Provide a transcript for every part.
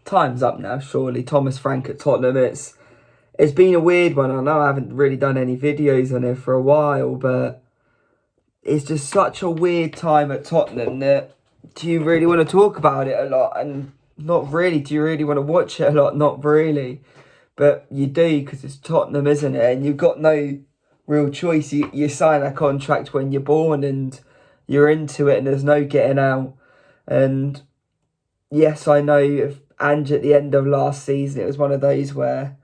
time's up now, surely. Thomas Frank at Tottenham, it's been a weird one. I know I haven't really done any videos on it for a while, but it's just such a weird time at Tottenham that do you really want to talk about it a lot? And not really. Do you really want to watch it a lot? Not really. But you do, because it's Tottenham, isn't it? And you've got no real choice. You sign a contract when you're born and you're into it and there's no getting out. And yes, I know if Ange at the end of last season, it was one of those where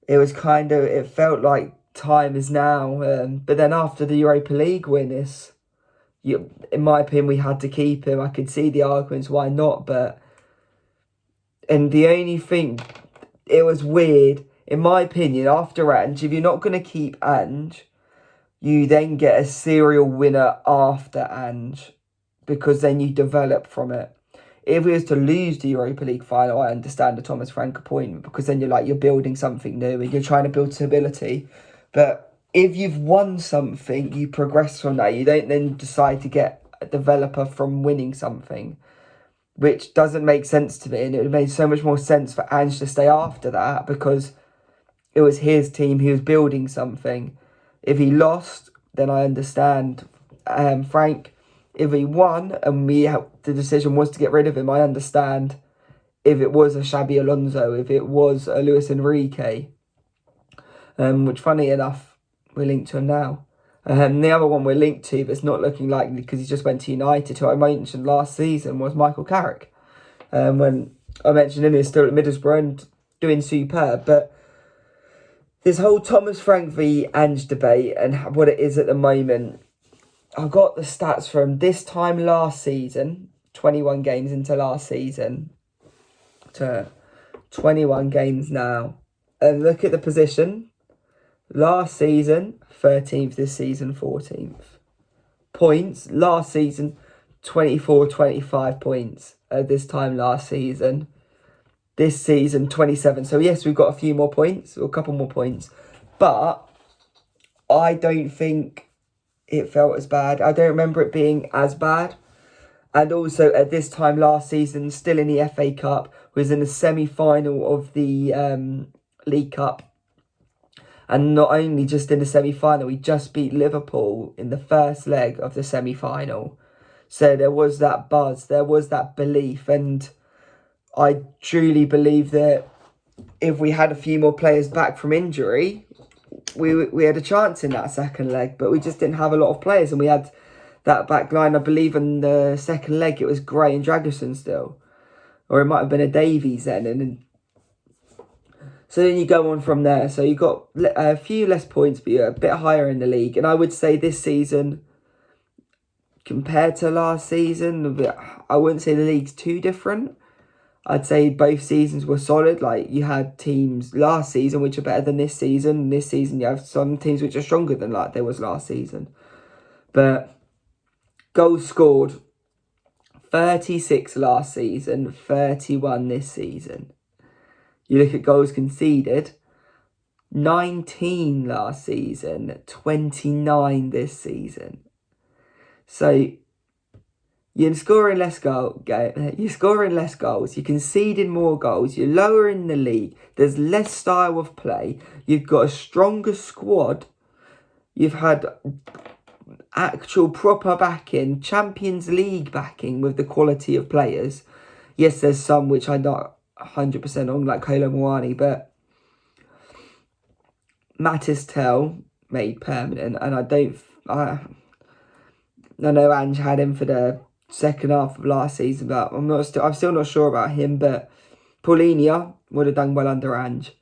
it was it felt like time is now. But then after the Europa League win, in my opinion, we had to keep him. I could see the arguments why not, and the only thing, it was weird, in my opinion, after Ange, if you're not going to keep Ange, you then get a serial winner after Ange, because then you develop from it. If we was to lose the Europa League final, I understand the Thomas Frank appointment, because then you're building something new and you're trying to build stability. But if you've won something, you progress from that. You don't then decide to get a developer from winning something, which doesn't make sense to me. And it would make so much more sense for Ange to stay after that, because it was his team, he was building something. If he lost, then I understand. Frank, if he won and the decision was to get rid of him, I understand. If it was a Xabi Alonso, if it was a Luis Enrique, which funny enough, we're linked to him now. The other one we're linked to, but it's not looking likely because he just went to United, who I mentioned last season, was Michael Carrick. When I mentioned him, he's still at Middlesbrough and doing superb. But this whole Thomas Frank v Ange debate and what it is at the moment, I've got the stats from this time last season, 21 games into last season, to 21 games now. And look at the position. Last season, 13th. This season, 14th. Points. Last season, 24, 25 points at this time last season. This season, 27. So yes, we've got a few more points, or a couple more points. But I don't think it felt as bad. I don't remember it being as bad. And also at this time last season, still in the FA Cup, was in the semi-final of the League Cup. And not only just in the semi-final, we just beat Liverpool in the first leg of the semi-final. So there was that buzz, there was that belief. And I truly believe that if we had a few more players back from injury, we had a chance in that second leg, but we just didn't have a lot of players. And we had that back line, I believe in the second leg, it was Gray and Dragusin still. Or it might have been a Davies then. And so then you go on from there. So you got a few less points, but you're a bit higher in the league. And I would say this season, compared to last season, I wouldn't say the league's too different. I'd say both seasons were solid. Like, you had teams last season which are better than this season. This season you have some teams which are stronger than like there was last season. But goals scored, 36 last season, 31 this season. You look at goals conceded, 19 last season, 29 this season. So you're scoring less goals, you're conceding more goals, you're lower in the league, there's less style of play, you've got a stronger squad, you've had actual proper backing, Champions League backing with the quality of players. Yes, there's some which I'm not 100% on, like Kolo Muani, but Mattis Tell made permanent, and I know Ange had him for the second half of last season, but I'm still not sure about him. But Paulinho would have done well under Ange.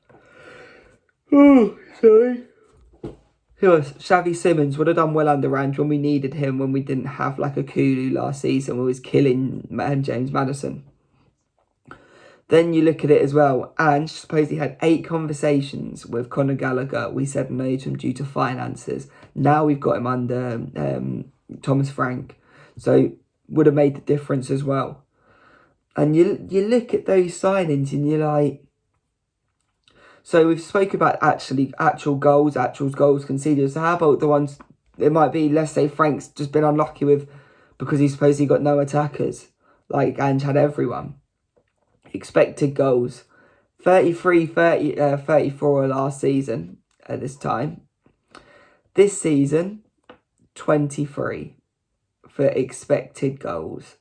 Oh, sorry. Xavi Simons would have done well under Ange when we needed him, when we didn't have like a Kulu last season, who was killing James Maddison. Then you look at it as well. Ange supposedly had 8 conversations with Conor Gallagher. We said no to him due to finances. Now we've got him under Thomas Frank. So would have made the difference as well. And you look at those signings and you're like... So we've spoken about actual goals conceded. So how about the ones... It might be, let's say Frank's just been unlucky with... Because he supposedly got no attackers. Like Ange had everyone. expected goals. 33, 34 last season at this time. This season, 23 for expected goals.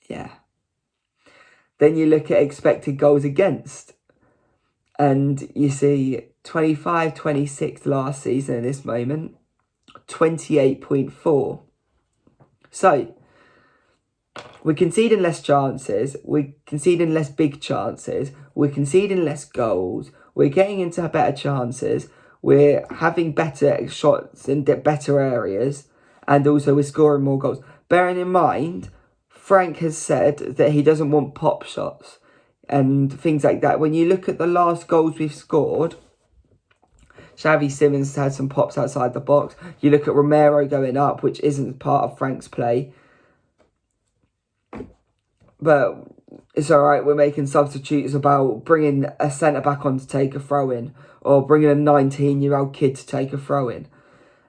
Yeah. Then you look at expected goals against, and you see 25, 26 last season at this moment, 28.4. So, we're conceding less chances, we're conceding less big chances, we're conceding less goals, we're getting into better chances, we're having better shots in better areas, and also we're scoring more goals. Bearing in mind, Frank has said that he doesn't want pop shots and things like that. When you look at the last goals we've scored, Xavi Simons had some pops outside the box. You look at Romero going up, which isn't part of Frank's play. But it's all right, we're making substitutes about bringing a centre-back on to take a throw-in, or bringing a 19-year-old kid to take a throw-in.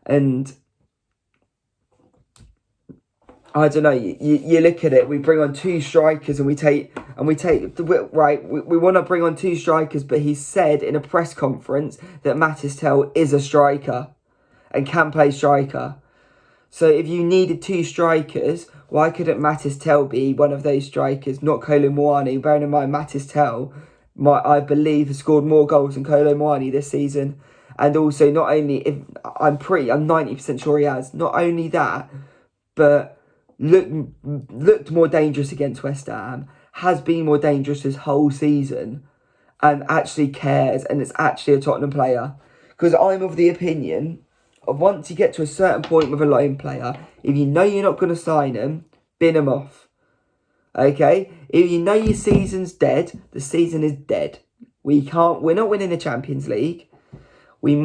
And I don't know, you look at it, we bring on two strikers and we want to bring on two strikers, but he said in a press conference that Matis Tel is a striker and can play striker. So if you needed two strikers, why couldn't Matis Tel be one of those strikers, not Kolo Muani? Bearing in mind, Matis Tel, I believe, has scored more goals than Kolo Muani this season. And also, not only, I'm 90% sure he has, not only that, but looked more dangerous against West Ham, has been more dangerous this whole season, and actually cares, and is actually a Tottenham player. Because I'm of the opinion of, once you get to a certain point with a loan player, if you know you're not going to sign him, bin him off. Okay? If you know your season's dead, the season is dead. We're not winning the Champions League. We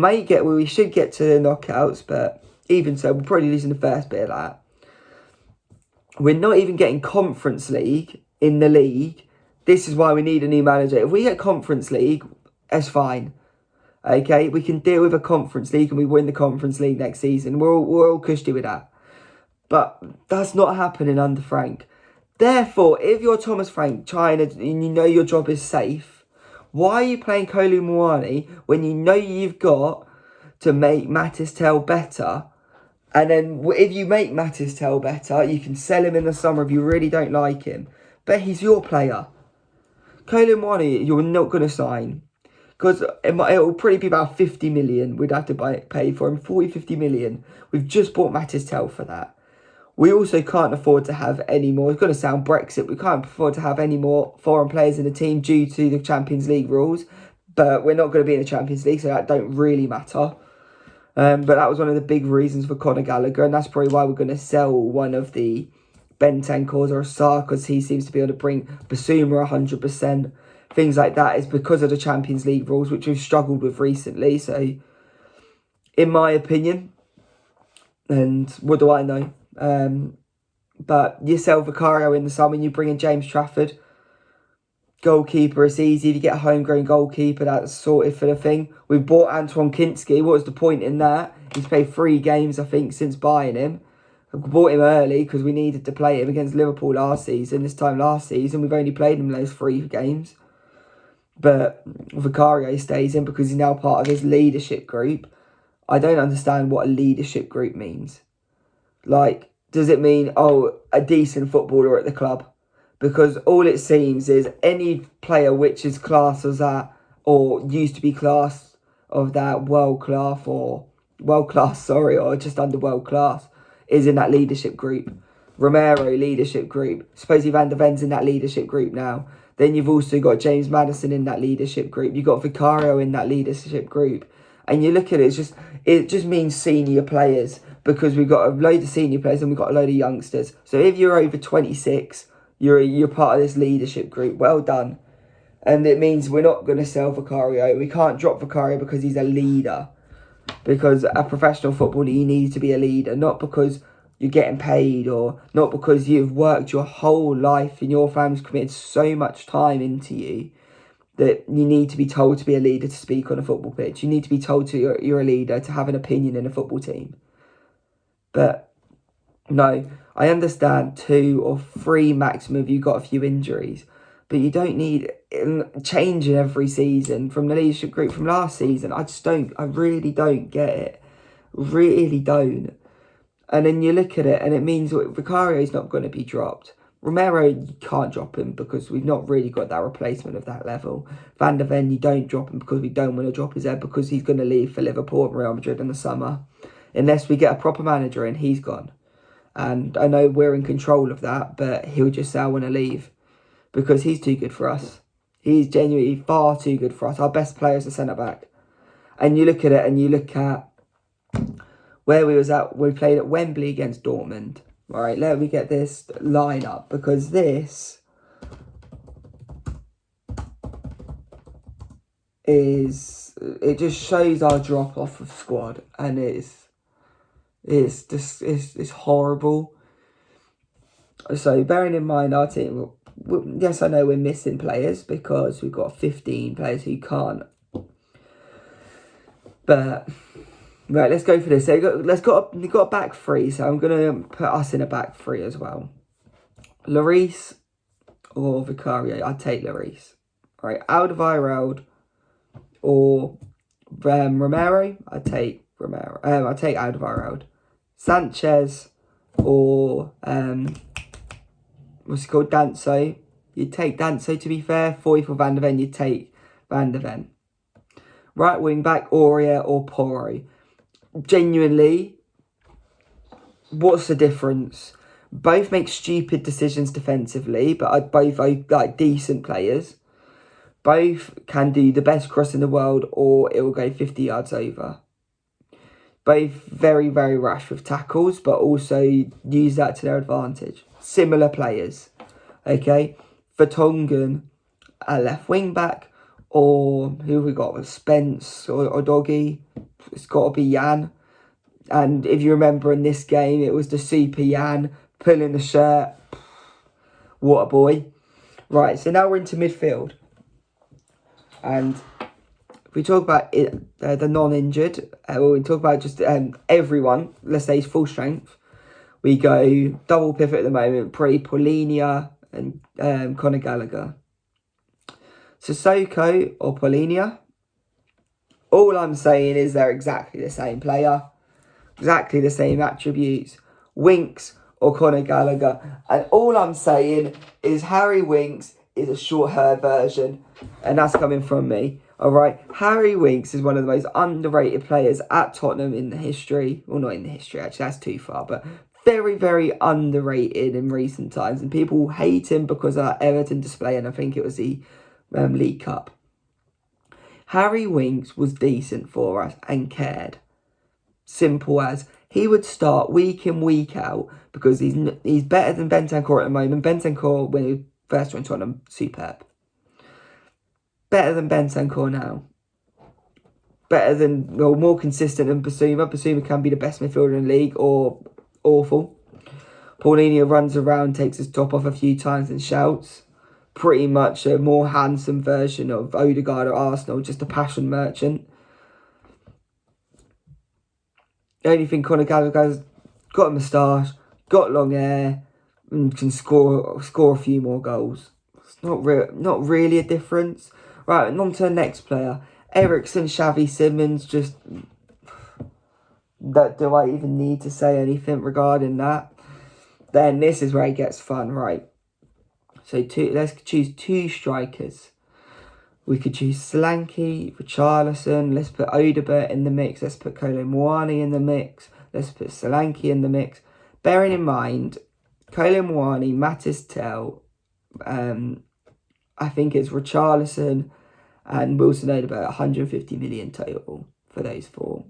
should get to the knockouts, but even so, we're probably losing the first bit of that. We're not even getting Conference League in the league. This is why we need a new manager. If we get Conference League, that's fine. Okay, we can deal with a Conference League and we win the Conference League next season. We're all cushy with that. But that's not happening under Frank. Therefore, if you're Thomas Frank, and you know your job is safe, why are you playing Kolo Muani when you know you've got to make Matis Tel better? And then if you make Matis Tel better, you can sell him in the summer if you really don't like him. But he's your player. Kolo Muani, you're not going to sign. Because it will probably be about 50 million we'd have to pay for him. 40, 50 million. We've just bought Matis Tel for that. We also can't afford to have any more. It's going to sound Brexit. We can't afford to have any more foreign players in the team due to the Champions League rules. But we're not going to be in the Champions League, so that don't really matter. But that was one of the big reasons for Conor Gallagher, and that's probably why we're going to sell one of the Bentancurs or Sarr, because he seems to be able to bring Basuma 100%. Things like that is because of the Champions League rules, which we've struggled with recently. So, in my opinion, and what do I know? But you sell Vicario in the summer and you bring in James Trafford. Goalkeeper, it's easy. If you get a homegrown goalkeeper, that's sorted for the thing. We've bought Antoine Kinski. What was the point in that? He's played 3 games, I think, since buying him. We bought him early because we needed to play him against Liverpool last season. This time last season, we've only played him those 3 games. But Vicario stays in because he's now part of his leadership group. I don't understand what a leadership group means. Like, does it mean, a decent footballer at the club? Because all it seems is any player which is classed as that, or used to be classed of that or just under world class, is in that leadership group. Romero, leadership group. Supposedly Van der Ven's in that leadership group now. Then you've also got James Maddison in that leadership group. You've got Vicario in that leadership group. And you look at it, it just means senior players. Because we've got a load of senior players and we've got a load of youngsters. So if you're over 26, you're part of this leadership group. Well done. And it means we're not going to sell Vicario. We can't drop Vicario because he's a leader. Because a professional footballer, you need to be a leader. Not because you're getting paid, or not because you've worked your whole life and your family's committed so much time into you that you need to be told to be a leader to speak on a football pitch. You need to be told you're a leader to have an opinion in a football team. But no, I understand 2 or 3 maximum if you've got a few injuries. But you don't need changing every season from the leadership group from last season. I really don't get it. Really don't. And then you look at it and it means Vicario's not going to be dropped. Romero, you can't drop him because we've not really got that replacement of that level. Van der Ven, you don't drop him because we don't want to drop his head because he's going to leave for Liverpool and Real Madrid in the summer. Unless we get a proper manager in, he's gone. And I know we're in control of that, but he'll just say, I want to leave. Because he's too good for us. He's genuinely far too good for us. Our best player is a centre-back. And you look at it and you look at where we was at. We played at Wembley against Dortmund. All right, let me get this line up. Because this is... It just shows our drop-off of squad. And it's horrible. So, bearing in mind our team... Yes, I know we're missing players because we've got 15 players who can't. But, right, let's go for this. So we've got a back three, so I'm going to put us in a back three as well. Lloris or Vicario? I'd take Lloris. All right, Alderweireld or Romero? I'd take Romero. I'd take Alderweireld. Sanchez or... what's it called? Danso. You'd take Danso, to be fair. Foyth or Van der Ven, you'd take Van der Ven. Right wing back, Aurier or Porro. Genuinely, what's the difference? Both make stupid decisions defensively, but are both like decent players. Both can do the best cross in the world, or it will go 50 yards over. Both very, very rash with tackles, but also use that to their advantage. Similar players, okay? Vertonghen, a left wing back, or who have we got with Spence or Doggy? It's got to be Jan. And if you remember in this game, it was the super Jan pulling the shirt. What a boy! Right, so now we're into midfield, and if we talk about it, the non-injured, we talk about just everyone. Let's say he's full strength. We go double pivot at the moment, Polinia and Conor Gallagher. Sissoko or Polinia. All I'm saying is they're exactly the same player. Exactly the same attributes. Winks or Conor Gallagher. And all I'm saying is Harry Winks is a short-haired version. And that's coming from me. Alright, Harry Winks is one of the most underrated players at Tottenham in the history. Well, not in the history, actually, that's too far, but very, very underrated in recent times. And people hate him because of that Everton display, and I think it was the League Cup. Harry Winks was decent for us and cared. Simple as. He would start week in, week out because he's better than Bentancur at the moment. Bentancur, when he first went to Tottenham, superb. Better than Bentancur now. Better than, well, more consistent than Basuma. Basuma can be the best midfielder in the league or awful. Paulinho runs around, takes his top off a few times and shouts. Pretty much a more handsome version of Odegaard at Arsenal, just a passion merchant. The only thing Conor Gallagher's got a moustache, got long hair, and can score a few more goals. It's not really a difference. Right, and on to the next player. Eriksen, Xavi Simons, just... do I even need to say anything regarding that? Then this is where it gets fun, right? So let's choose 2 strikers. We could choose Solanke, Richarlison. Let's put Odobert in the mix. Let's put Kolo Muani in the mix. Let's put Solanke in the mix. Bearing in mind, Kolo Muani, Mattis Tell, I think it's Richarlison and Wilson Odobert, 150 million total for those 4.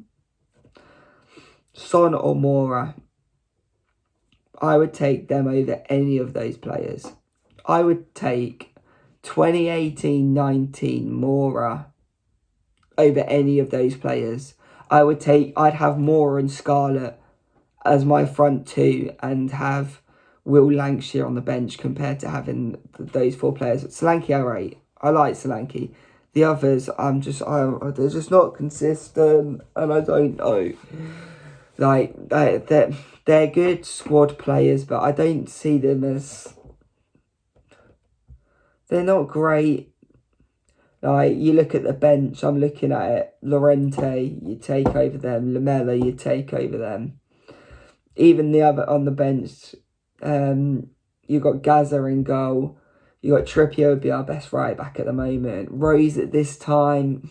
Son or Mora, I would take them over any of those players. I would take 2018-19 Mora over any of those players. I'd have Mora and Scarlett as my front 2 and have Will Lancashire on the bench compared to having those 4 players. Solanke, I rate. I like Solanke. The others, they're just not consistent, and I don't know. Like, They're good squad players, but I don't see them as... They're not great. Like, you look at the bench, I'm looking at it. Llorente, you take over them. Lamela, you take over them. Even the other on the bench, you got Gaza in goal. You got Trippier would be our best right back at the moment. Rose at this time,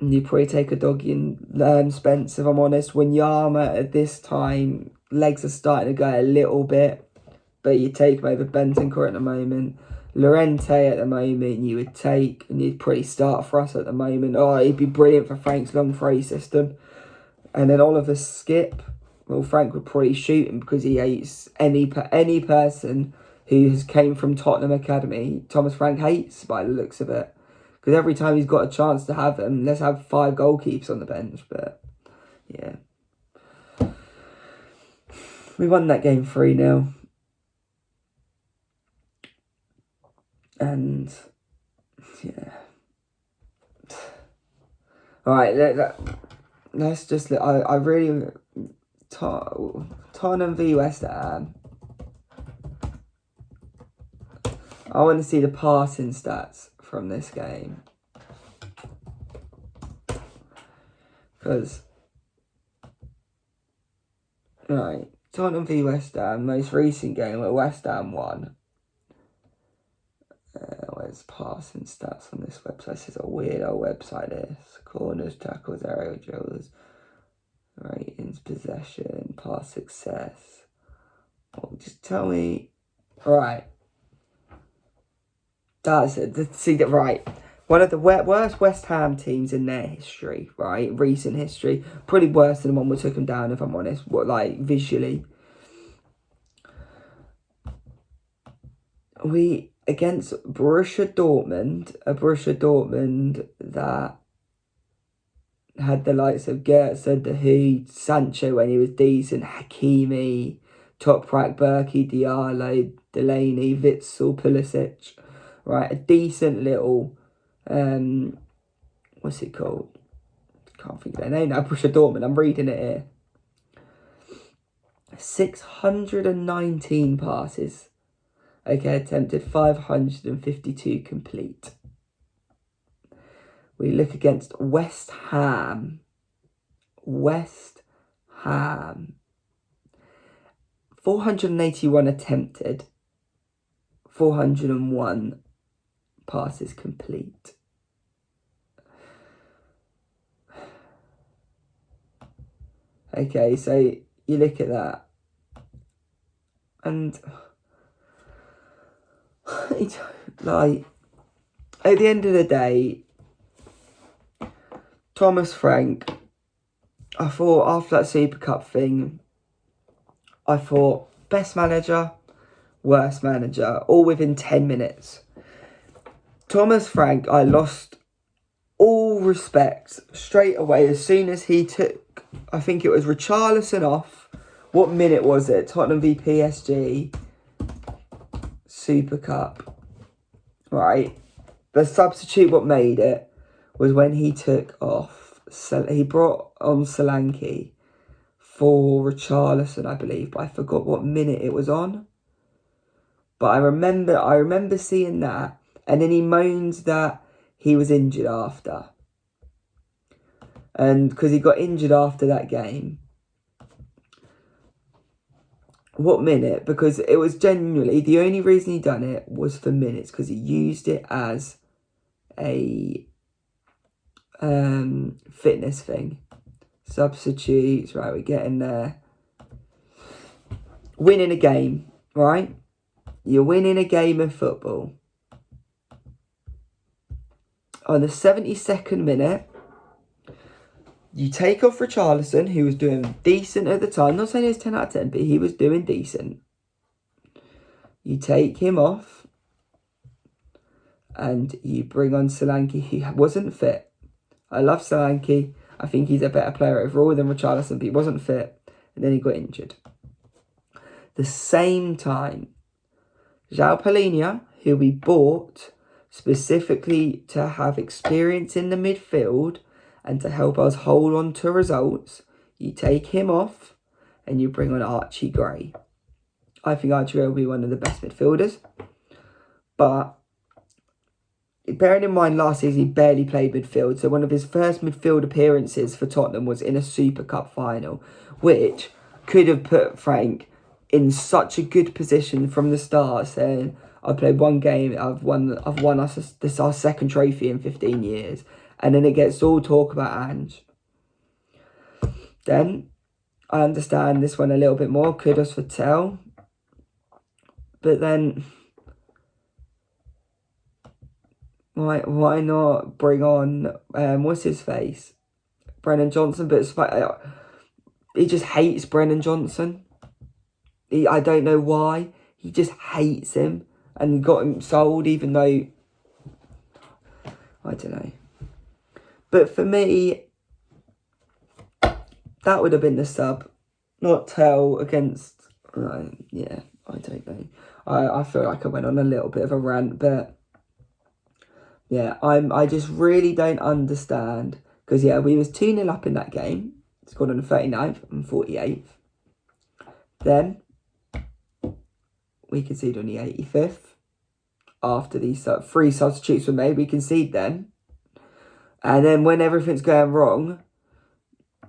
you probably take a doggy and Spence, if I'm honest. Wanyama at this time, legs are starting to go a little bit, but you take him over Bentancur at the moment. Llorente at the moment you would take, and you'd probably start for us at the moment. Oh, he'd be brilliant for Frank's long throw system. And then Oliver Skip, well, Frank would probably shoot him because he hates any person who has came from Tottenham Academy. Thomas Frank hates by the looks of it. Because every time he's got a chance to have him, let's have 5 goalkeepers on the bench. But, yeah. We won that game 3-0. And, yeah. Alright, let's just look. I really... Tottenham v West Ham. I want to see the passing stats from this game. Because... Right. Tottenham v West Ham. Most recent game where West Ham won. Where's passing stats on this website? This is a weird old website, this. Corners, tackles, aerial drills, ratings, possession, pass success. Well, just tell me. Right. That's it. See that, right. One of the worst West Ham teams in their history, right? Recent history. Probably worse than the one we took them down, if I'm honest. What, like, visually. We, against Borussia Dortmund, a Borussia Dortmund that had the likes of Goetze, De Gea, Sancho when he was decent, Hakimi, Toprak, Berkey, Diallo, Delaney, Witsel, Pulisic. Right, a decent little, what's it called? Can't think of their name now. Borussia Dortmund, I'm reading it here. 619 passes. Okay, attempted 552 complete. We look against West Ham. West Ham. 481 attempted. 401 passes complete. Okay, so you look at that. And... like, at the end of the day, Thomas Frank, I thought after that Super Cup thing, I thought best manager, worst manager, all within 10 minutes. Thomas Frank, I lost all respect straight away as soon as he took, I think it was Richarlison off. What minute was it? Tottenham v PSG. Super Cup, right? The substitute, what made it was when he took off. So he brought on Solanke for Richarlison, I believe, but I forgot what minute it was on. But I remember seeing that, and then he moans that he was injured after, and because he got injured after that game. What minute? Because it was genuinely, the only reason he done it was for minutes, because he used it as a fitness thing. Substitutes, right, we're getting there. Winning a game, right? You're winning a game of football. On the 72nd minute, you take off Richarlison, who was doing decent at the time. Not saying he was 10 out of 10, but he was doing decent. You take him off. And you bring on Solanke, who wasn't fit. I love Solanke. I think he's a better player overall than Richarlison, but he wasn't fit. And then he got injured. The same time, João Palhinha, who we bought specifically to have experience in the midfield and to help us hold on to results, You take him off and you bring on Archie Gray. I think Archie Gray will be one of the best midfielders. But bearing in mind last season he barely played midfield. So one of his first midfield appearances for Tottenham was in a Super Cup final, which could have put Frank in such a good position from the start, saying, I played one game, I've won us this our second trophy in 15 years. And then it gets all talk about Ange. Then I understand this one a little bit more. Kudos for Tell. But then why not bring on what's his face? Brennan Johnson, but he just hates Brennan Johnson. I don't know why. He just hates him and got him sold, even though I don't know. But for me, that would have been the sub, not Tell against. Yeah, I don't know. I feel like I went on a little bit of a rant, but yeah, I just really don't understand. Because yeah, we was 2-0 up in that game. Scored on the 39th and 48th. Then we conceded on the 85th. After these 3 substitutes were made, we concede then. And then when everything's going wrong,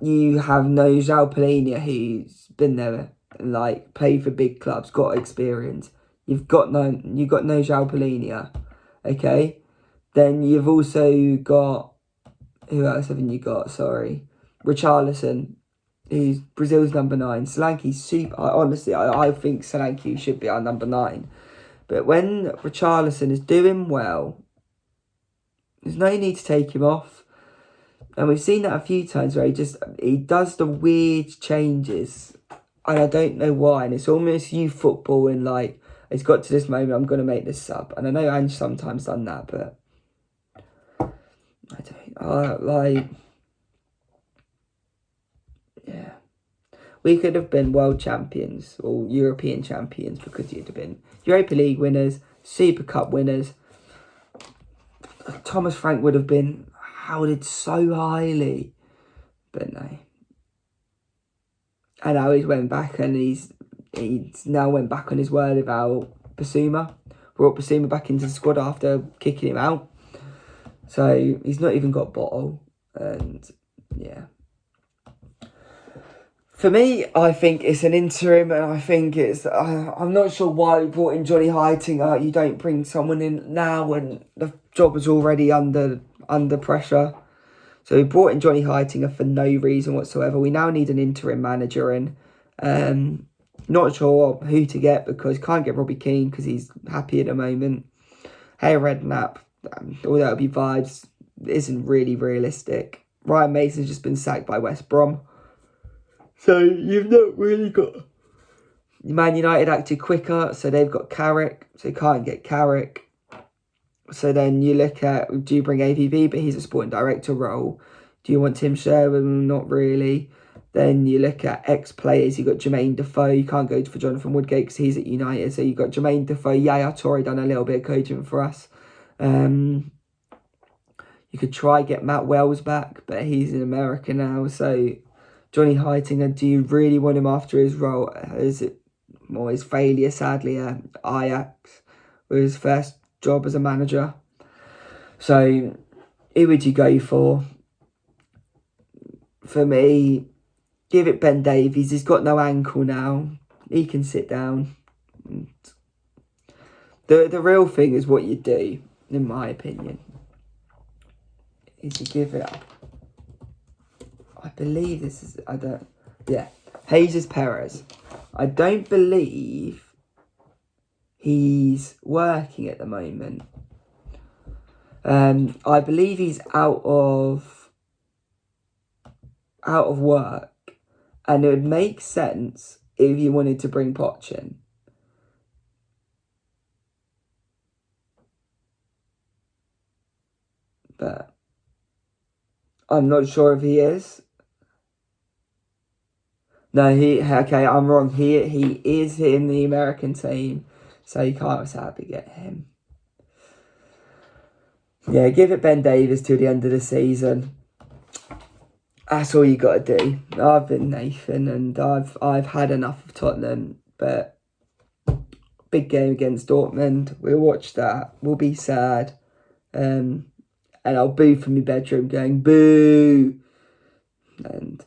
you have no João Palhinha, who's been there and like played for big clubs, got experience. You've got no João Palhinha, okay? Then you've also got, who else haven't you got? Sorry, Richarlison, who's Brazil's number 9. Solanke's super. Honestly, I think Solanke should be our number 9. But when Richarlison is doing well, there's no need to take him off. And we've seen that a few times where he does the weird changes. And I don't know why. And it's almost you footballing like, it's got to this moment, I'm going to make this sub. And I know Ange sometimes done that, but I don't, yeah. We could have been world champions or European champions because you'd have been Europa League winners, Super Cup winners. Thomas Frank would have been held so highly. But no. And now he's went back and he's now went back on his word about Basuma. Brought Basuma back into the squad after kicking him out. So he's not even got Bottle. And yeah. For me, I think it's an interim, and I think it's. I'm not sure why we brought in Johnny Heitinga. You don't bring someone in now when the job was already under pressure. So we brought in Johnny Heitinga for no reason whatsoever. We now need an interim manager in. Not sure who to get because can't get Robbie Keane because he's happy at the moment. Hey Redknapp, although it'll be vibes, isn't really realistic. Ryan Mason's just been sacked by West Brom. So you've not really got... Man United acted quicker, so they've got Carrick, so you can't get Carrick. So then you look at, do you bring AVB, but he's a sporting director role. Do you want Tim Sherwood? Not really. Then you look at ex-players, you've got Jermaine Defoe, you can't go for Jonathan Woodgate because he's at United. So you've got Jermaine Defoe, Yaya Toure done a little bit of coaching for us. You could try get Matt Wells back, but he's in America now, so... Johnny Heitinga, do you really want him after his role? His failure, sadly, at Ajax, with his first job as a manager. So, who would you go for? For me, give it Ben Davies. He's got no ankle now. He can sit down. The real thing is what you do, in my opinion, is you give it up. I believe this is, Jesus Perez. I don't believe he's working at the moment. I believe he's out of work. And it would make sense if you wanted to bring Poch in. But I'm not sure if he is. No, I'm wrong. He is in the American team, so you can't sadly get him. Yeah, give it Ben Davies till the end of the season. that's all you got to do. I've been Nathan, and I've had enough of Tottenham. But big game against Dortmund. We'll watch that. We'll be sad. And I'll boo from my bedroom going, boo. And